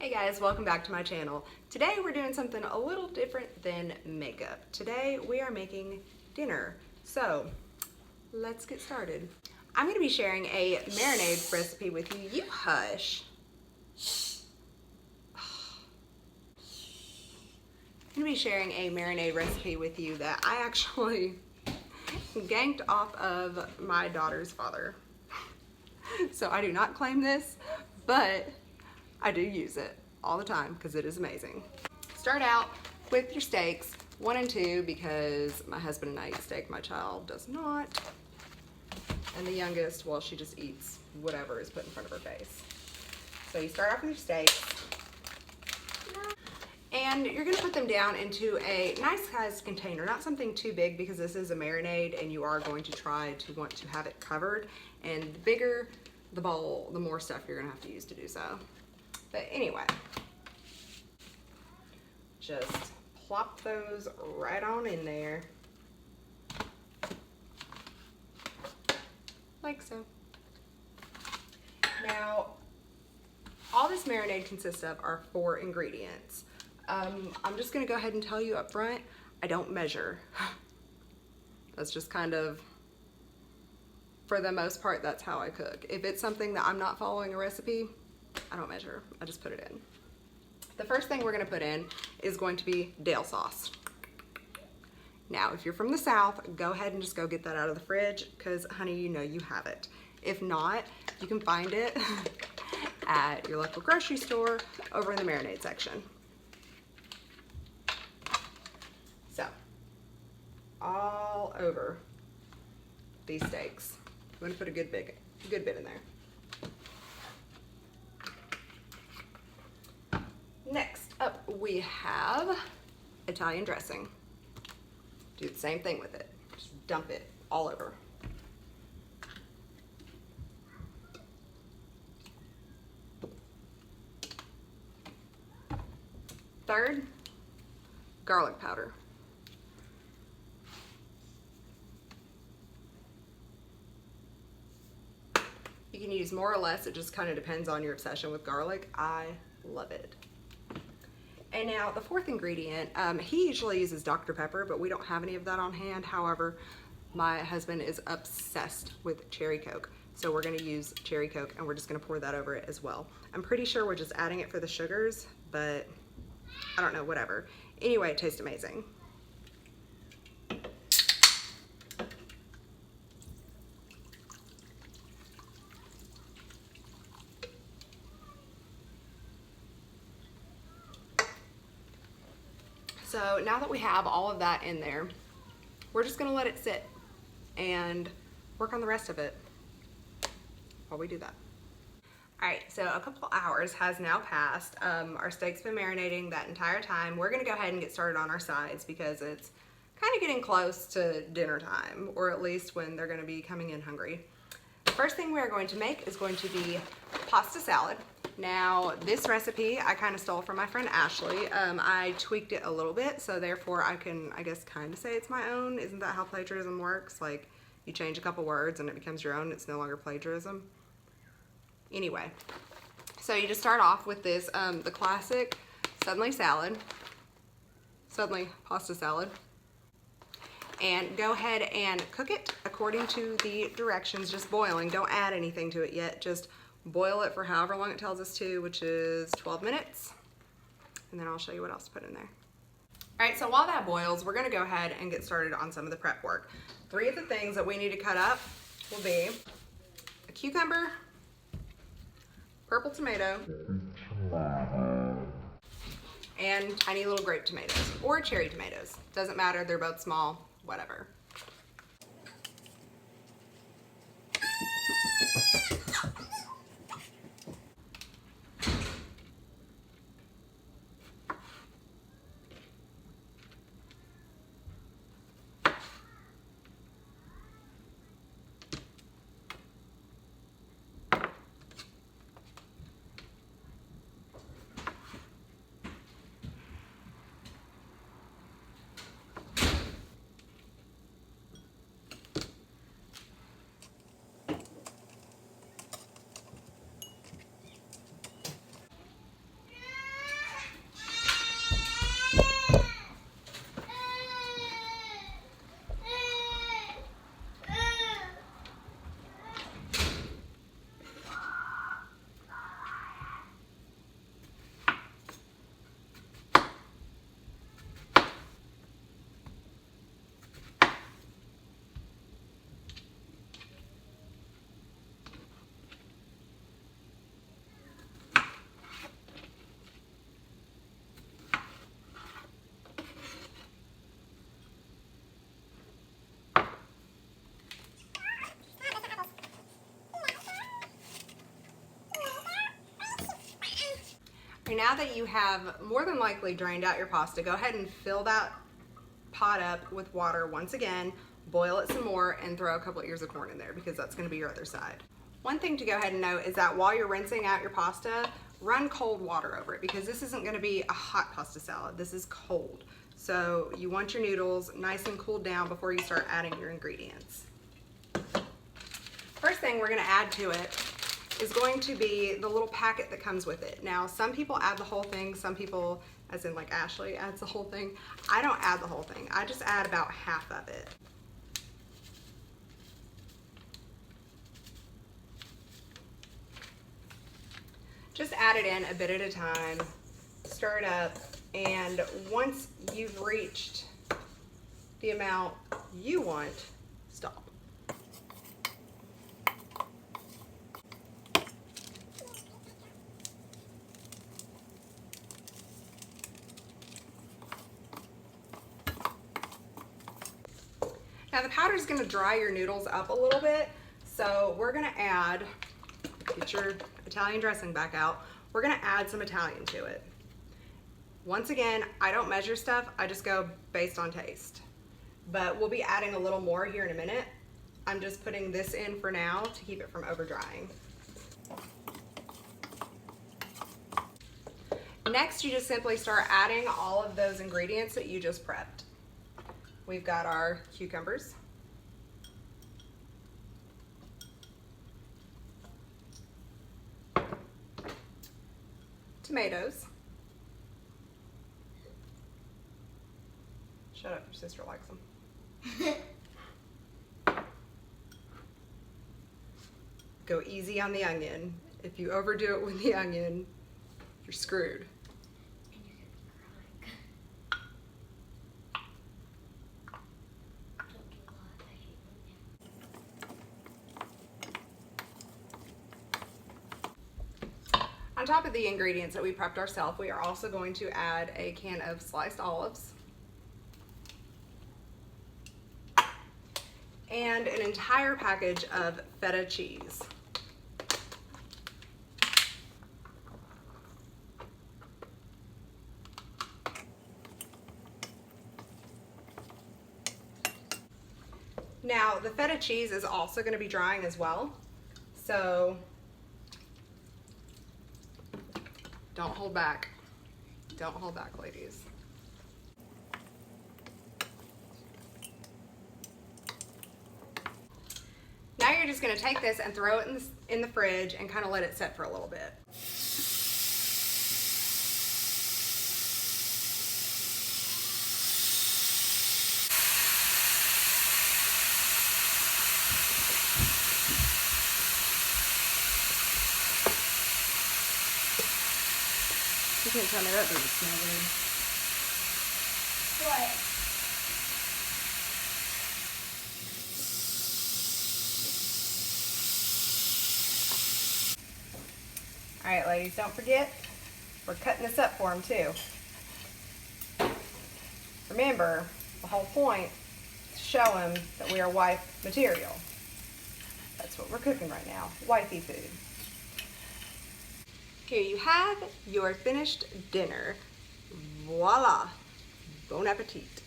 Hey guys, welcome back to my channel. Today we're doing something a little different than makeup. Today we are making dinner. So let's get started. I'm going to be sharing a marinade recipe with you. You hush. I'm going to be sharing a marinade recipe with you that I actually ganked off of my daughter's father. So I do not claim this, but I do use it all the time because it is amazing. Start out with your steaks, 1 and 2, because my husband and I eat steak, my child does not. And the youngest, well, she just eats whatever is put in front of her face. So you start off with your steaks. And you're gonna put them down into a nice sized container, not something too big because this is a marinade and you are going to try to want to have it covered. And the bigger the bowl, the more stuff you're gonna have to use to do so. But anyway, just plop those right on in there, like so. Now, all this marinade consists of are 4 ingredients. I'm just gonna go ahead and tell you up front, I don't measure. That's just kind of, for the most part, that's how I cook. If it's something that I'm not following a recipe, I don't measure, I just put it in. The first thing we're gonna put in is going to be Dale sauce. Now, if you're from the South, go ahead and just go get that out of the fridge because, honey, you know you have it. If not, you can find it at your local grocery store over in the marinade section. So, all over these steaks. I'm gonna put a good bit in there. Next up, we have Italian dressing. Do the same thing with it. Just dump it all over. Third, garlic powder. You can use more or less, it just kind of depends on your obsession with garlic. I love it. And now the 4th ingredient, he usually uses Dr. Pepper, but we don't have any of that on hand. However, my husband is obsessed with cherry Coke. So we're gonna use cherry Coke and we're just gonna pour that over it as well. I'm pretty sure we're just adding it for the sugars, but I don't know, whatever. Anyway, it tastes amazing. So now that we have all of that in there, we're just gonna let it sit and work on the rest of it while we do that. All right, so a couple hours has now passed. Our steak's been marinating that entire time. We're gonna go ahead and get started on our sides because it's kind of getting close to dinner time, or at least when they're gonna be coming in hungry. The first thing we're going to make is going to be pasta salad. Now, this recipe I kind of stole from my friend Ashley. I tweaked it a little bit, so therefore I can, I guess, kind of say it's my own. Isn't that how plagiarism works? Like, you change a couple words and it becomes your own. It's no longer plagiarism. Anyway, so you just start off with this, the classic Suddenly pasta salad. And go ahead and cook it according to the directions, just boiling. Don't add anything to it yet, just boil it for however long it tells us to, which is 12 minutes. And then I'll show you what else to put in there. All right, so while that boils, we're gonna go ahead and get started on some of the prep work. 3 of the things that we need to cut up will be a cucumber, purple tomato, and tiny little grape tomatoes, or cherry tomatoes. Doesn't matter, they're both small, whatever. Okay, now that you have more than likely drained out your pasta, go ahead and fill that pot up with water once again, boil it some more, and throw a couple of ears of corn in there because that's going to be your other side. One thing to go ahead and note is that while you're rinsing out your pasta, run cold water over it because this isn't going to be a hot pasta salad. This is cold. So you want your noodles nice and cooled down before you start adding your ingredients. First thing we're going to add to it is going to be the little packet that comes with it. Now, some people add the whole thing, some people, as in like Ashley, adds the whole thing. I don't add the whole thing. I just add about half of it. Just add it in a bit at a time, stir it up, and once you've reached the amount you want, stop. Now the powder is going to dry your noodles up a little bit, so we're going to add, get your Italian dressing back out, we're going to add some Italian to it. Once again, I don't measure stuff, I just go based on taste. But we'll be adding a little more here in a minute. I'm just putting this in for now to keep it from over drying. Next, you just simply start adding all of those ingredients that you just prepped. We've got our cucumbers, tomatoes. Shut up, your sister likes them. Go easy on the onion. If you overdo it with the onion, you're screwed. On top of the ingredients that we prepped ourselves, we are also going to add a can of sliced olives and an entire package of feta cheese. Now, the feta cheese is also going to be drying as well, so don't hold back. Don't hold back, ladies. Now you're just going to take this and throw it in the fridge and kind of let it set for a little bit. You can't tell me that doesn't smell good. What? All right, ladies, don't forget, we're cutting this up for them too. Remember, the whole point is to show them that we are wife material. That's what we're cooking right now, wifey food. Here you have your finished dinner. Voila! Bon appetit.